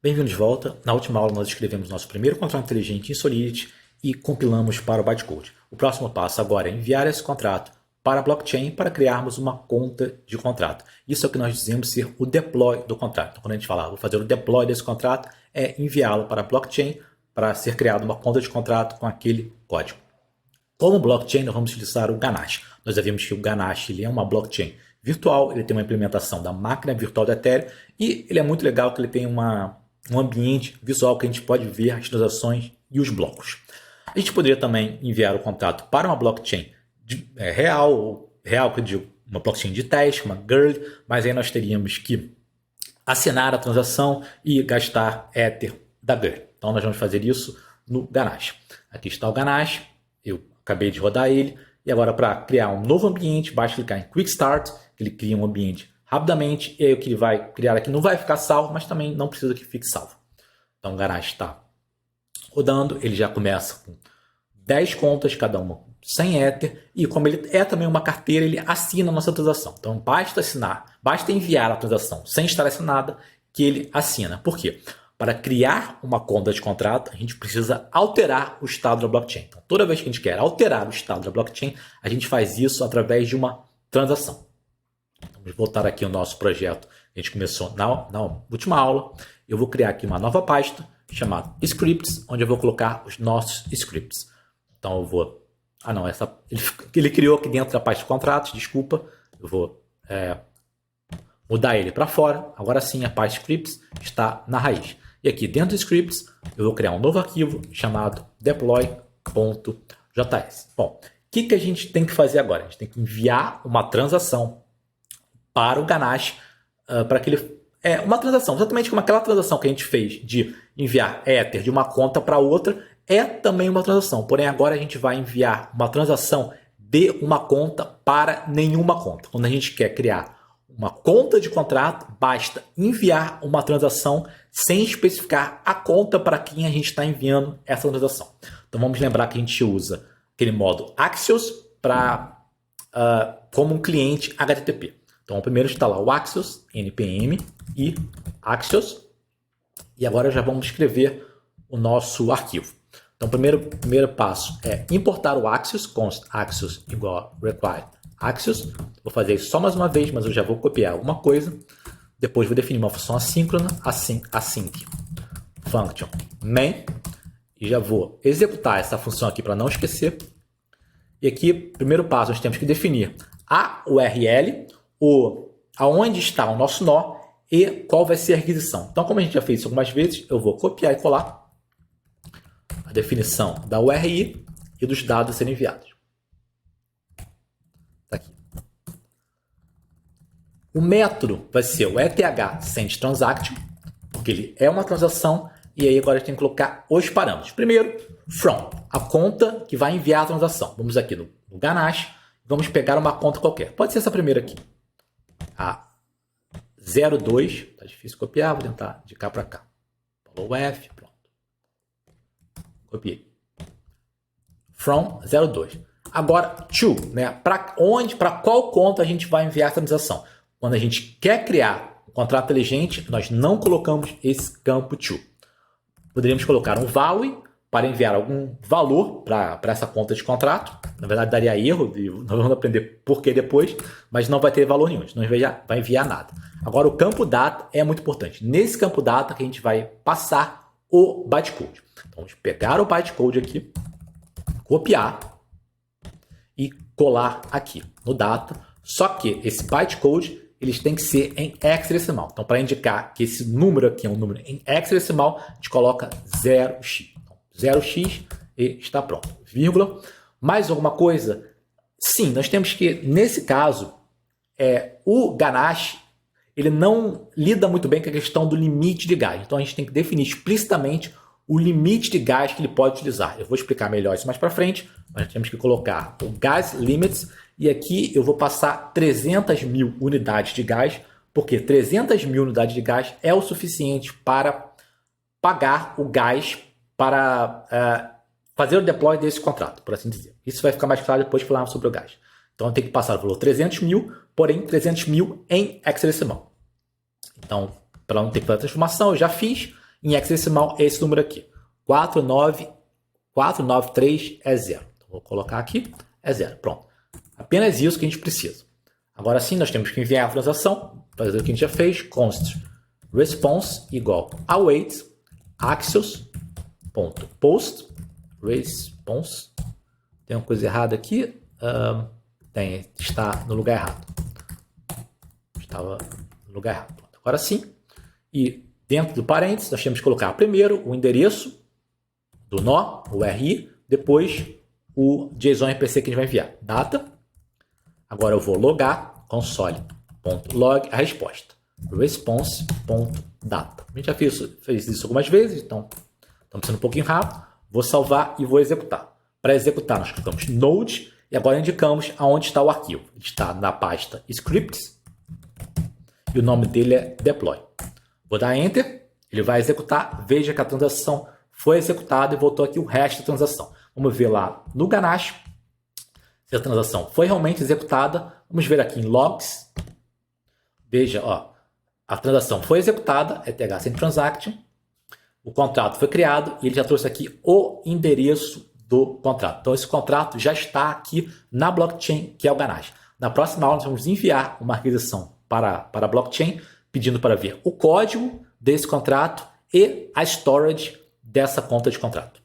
Bem-vindo de volta. Na última aula nós escrevemos nosso primeiro contrato inteligente em Solidity e compilamos para o bytecode. O próximo passo agora é enviar esse contrato para a blockchain para criarmos uma conta de contrato. Isso é o que nós dizemos ser o deploy do contrato. Então, quando a gente fala, vou fazer o deploy desse contrato, é enviá-lo para a blockchain para ser criada uma conta de contrato com aquele código. Como blockchain, nós vamos utilizar o Ganache. Nós já vimos que o Ganache ele é uma blockchain virtual, ele tem uma implementação da máquina virtual do Ethereum e ele é muito legal que ele tem um ambiente visual que a gente pode ver as transações e os blocos. A gente poderia também enviar o contrato para uma blockchain real que eu digo, uma blockchain de teste, uma GERD, mas aí nós teríamos que assinar a transação e gastar Ether da GERD. Então nós vamos fazer isso no Ganache. Aqui está o Ganache, eu acabei de rodar ele, e agora para criar um novo ambiente, basta clicar em Quick Start, ele cria um ambiente rapidamente, e aí o que ele vai criar aqui não vai ficar salvo, mas também não precisa que fique salvo. Então o Ganache está rodando, ele já começa com 10 contas, cada uma 100 Ether, e como ele é também uma carteira, ele assina a nossa transação. Então basta enviar a transação sem estar assinada, que ele assina. Por quê? Para criar uma conta de contrato, a gente precisa alterar o estado da blockchain. Então, toda vez que a gente quer alterar o estado da blockchain, a gente faz isso através de uma transação. Vamos voltar aqui ao nosso projeto que a gente começou na última aula. Eu vou criar aqui uma nova pasta chamada Scripts, onde eu vou colocar os nossos scripts. Então eu vou... ele criou aqui dentro da pasta de contratos, desculpa. Eu vou mudar ele para fora. Agora sim a pasta Scripts está na raiz. E aqui dentro do Scripts eu vou criar um novo arquivo chamado deploy.js. Bom, o que a gente tem que fazer agora? A gente tem que enviar uma transação para o Ganache para que ele... uma transação, exatamente como aquela transação que a gente fez de enviar Ether de uma conta para outra, é também uma transação. Porém, agora a gente vai enviar uma transação de uma conta para nenhuma conta. Quando a gente quer criar uma conta de contrato, basta enviar uma transação sem especificar a conta para quem a gente está enviando essa transação. Então vamos lembrar que a gente usa aquele modo Axios como um cliente HTTP. Então primeiro instalar o Axios, npm e Axios. E agora já vamos escrever o nosso arquivo. Então o primeiro passo é importar o Axios, const Axios igual a require Axios. Vou fazer isso só mais uma vez, mas eu já vou copiar alguma coisa. Depois vou definir uma função assíncrona, async function main. E já vou executar essa função aqui para não esquecer. E aqui, primeiro passo, nós temos que definir a URL, aonde está o nosso nó e qual vai ser a requisição. Então, como a gente já fez isso algumas vezes, eu vou copiar e colar a definição da URI e dos dados a serem enviados. O método vai ser o ETH send transaction, porque ele é uma transação, e aí agora a gente tem que colocar os parâmetros. Primeiro, from, a conta que vai enviar a transação. Vamos aqui no Ganache, vamos pegar uma conta qualquer. Pode ser essa primeira aqui, a 02, tá difícil copiar, vou tentar de cá para cá. Falou F, pronto. Copiei. From 02. Agora, to, né? Para qual conta a gente vai enviar a transação? Quando a gente quer criar um contrato inteligente, nós não colocamos esse campo to. Poderíamos colocar um value para enviar algum valor para essa conta de contrato. Na verdade, daria erro, nós vamos aprender por que depois, mas não vai ter valor nenhum, não vai enviar nada. Agora, o campo data é muito importante. Nesse campo data que a gente vai passar o bytecode. Então, vamos pegar o bytecode aqui, copiar e colar aqui no data. Só que esse bytecode eles têm que ser em hexadecimal. Então, para indicar que esse número aqui é um número em hexadecimal, a gente coloca 0x. Então, 0x e está pronto. Vírgula. Mais alguma coisa? Sim, nós temos que, nesse caso, o Ganache ele não lida muito bem com a questão do limite de gás. Então, a gente tem que definir explicitamente o limite de gás que ele pode utilizar. Eu vou explicar melhor isso mais para frente. Nós temos que colocar o gas limits. E aqui eu vou passar 300 mil unidades de gás, porque 300 mil unidades de gás é o suficiente para pagar o gás para fazer o deploy desse contrato, por assim dizer. Isso vai ficar mais claro depois de falar sobre o gás. Então eu tenho que passar o valor 300 mil, porém 300 mil em hexadecimal. Então, para não ter que fazer a transformação, eu já fiz. Em hexadecimal é esse número aqui. 493 é 0. Então, vou colocar aqui, é 0. Pronto. Apenas isso que a gente precisa. Agora sim, nós temos que enviar a transação, fazer o que a gente já fez, const response igual await axios.post response. Tem uma coisa errada aqui. Está no lugar errado. Estava no lugar errado. Pronto. Agora sim. E dentro do parênteses, nós temos que colocar primeiro o endereço do nó, o RI, depois o JSON RPC que a gente vai enviar. Data. Agora eu vou logar console.log a resposta. Response.data. A gente já fez isso algumas vezes, então estamos sendo um pouquinho rápido. Vou salvar e vou executar. Para executar, nós clicamos Node e agora indicamos aonde está o arquivo. Ele está na pasta scripts e o nome dele é deploy. Vou dar Enter, ele vai executar. Veja que a transação foi executada e voltou aqui o resto da transação. Vamos ver lá no Ganache se a transação foi realmente executada. Vamos ver aqui em logs. Veja, ó, a transação foi executada, ETH send transaction. O contrato foi criado e ele já trouxe aqui o endereço do contrato. Então, esse contrato já está aqui na blockchain, que é o Ganache. Na próxima aula, nós vamos enviar uma requisição para a blockchain, pedindo para ver o código desse contrato e a storage dessa conta de contrato.